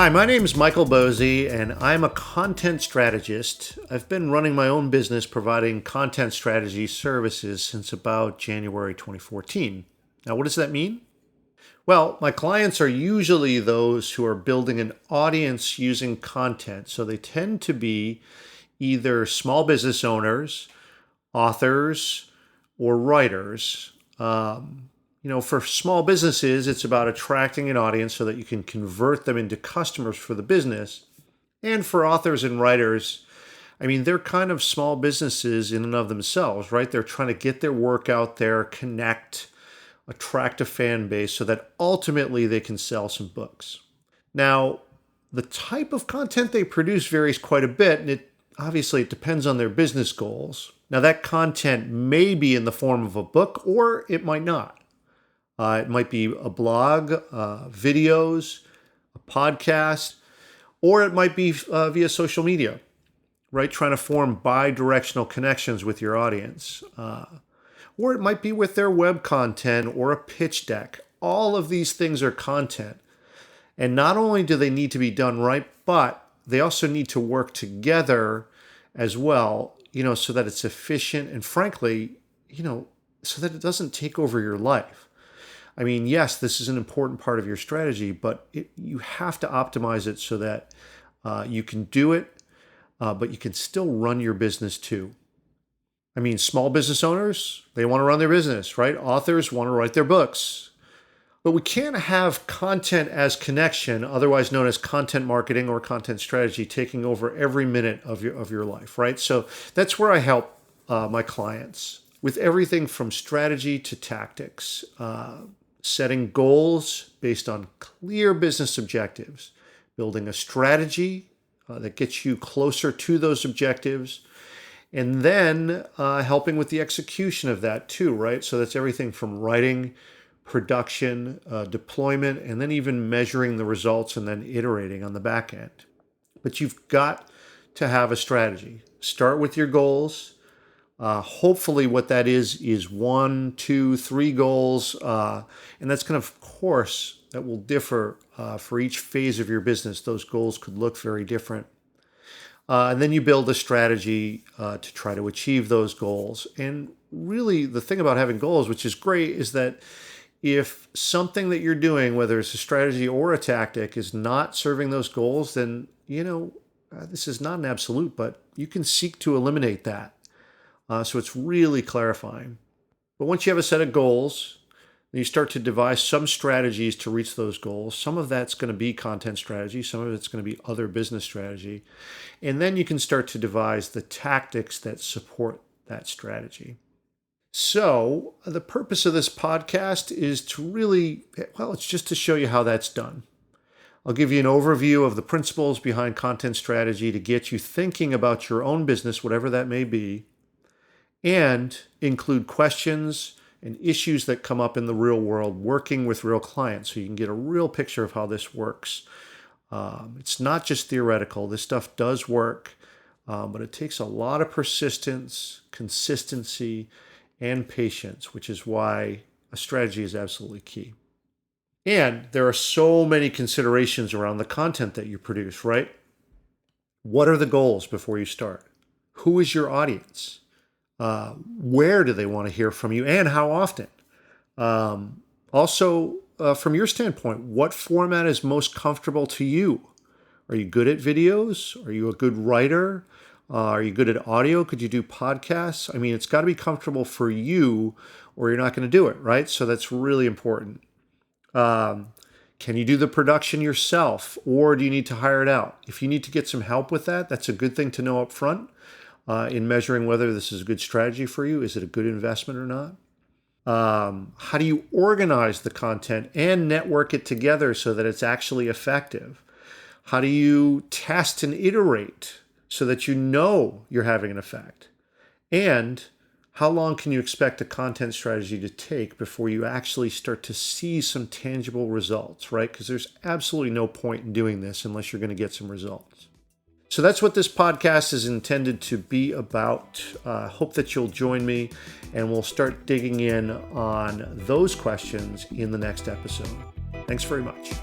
Hi, my name is Michael Boezi and I'm a content strategist. I've been running my own business providing content strategy services since about January 2014. Now, what does that mean? Well, my clients are usually those who are building an audience using content. So they tend to be either small business owners, authors, or writers. For small businesses, it's about attracting an audience so that you can convert them into customers for the business. And for authors and writers, they're kind of small businesses in and of themselves, right? They're trying to get their work out there, connect, attract a fan base so that ultimately they can sell some books. Now, the type of content they produce varies quite a bit, and it depends on their business goals. Now, that content may be in the form of a book, or it might not. It might be a blog, videos, a podcast, or it might be via social media, right? Trying to form bi-directional connections with your audience. Or it might be with their web content or a pitch deck. All of these things are content. And not only do they need to be done right, but they also need to work together as well, so that it's efficient and frankly, so that it doesn't take over your life. Yes, this is an important part of your strategy, but you have to optimize it so that you can do it, but you can still run your business too. Small business owners, they want to run their business, right? Authors want to write their books. But we can't have content as connection, otherwise known as content marketing or content strategy, taking over every minute of your life, right? So that's where I help my clients with everything from strategy to tactics, setting goals based on clear business objectives, building a strategy that gets you closer to those objectives, and then helping with the execution of that too, right? So that's everything from writing, production, deployment, and then even measuring the results and then iterating on the back end. But you've got to have a strategy. Start with your goals. Hopefully what that is 1, 2, 3 goals. And that's of course, that will differ for each phase of your business. Those goals could look very different. And then you build a strategy to try to achieve those goals. And really the thing about having goals, which is great, is that if something that you're doing, whether it's a strategy or a tactic, is not serving those goals, then, this is not an absolute, but you can seek to eliminate that. So it's really clarifying. But once you have a set of goals, then you start to devise some strategies to reach those goals. Some of that's going to be content strategy. Some of it's going to be other business strategy. And then you can start to devise the tactics that support that strategy. So the purpose of this podcast is to it's just to show you how that's done. I'll give you an overview of the principles behind content strategy to get you thinking about your own business, whatever that may be, and include questions and issues that come up in the real world working with real clients so you can get a real picture of how this works. It's not just theoretical. This stuff does work, but it takes a lot of persistence, consistency, and patience, which is why a strategy is absolutely key. And there are so many considerations around the content that you produce, right? What are the goals before you start? Who is your audience? Where do they want to hear from you and how often? Also, from your standpoint, what format is most comfortable to you? Are you good at videos? Are you a good writer? Are you good at audio? Could you do podcasts? It's got to be comfortable for you or you're not going to do it, right? So that's really important. Can you do the production yourself or do you need to hire it out? If you need to get some help with that, that's a good thing to know up front. In measuring whether this is a good strategy for you. Is it a good investment or not? How do you organize the content and network it together so that it's actually effective? How do you test and iterate so that you're having an effect? And how long can you expect a content strategy to take before you actually start to see some tangible results, right? Because there's absolutely no point in doing this unless you're going to get some results. So that's what this podcast is intended to be about. Hope that you'll join me and we'll start digging in on those questions in the next episode. Thanks very much.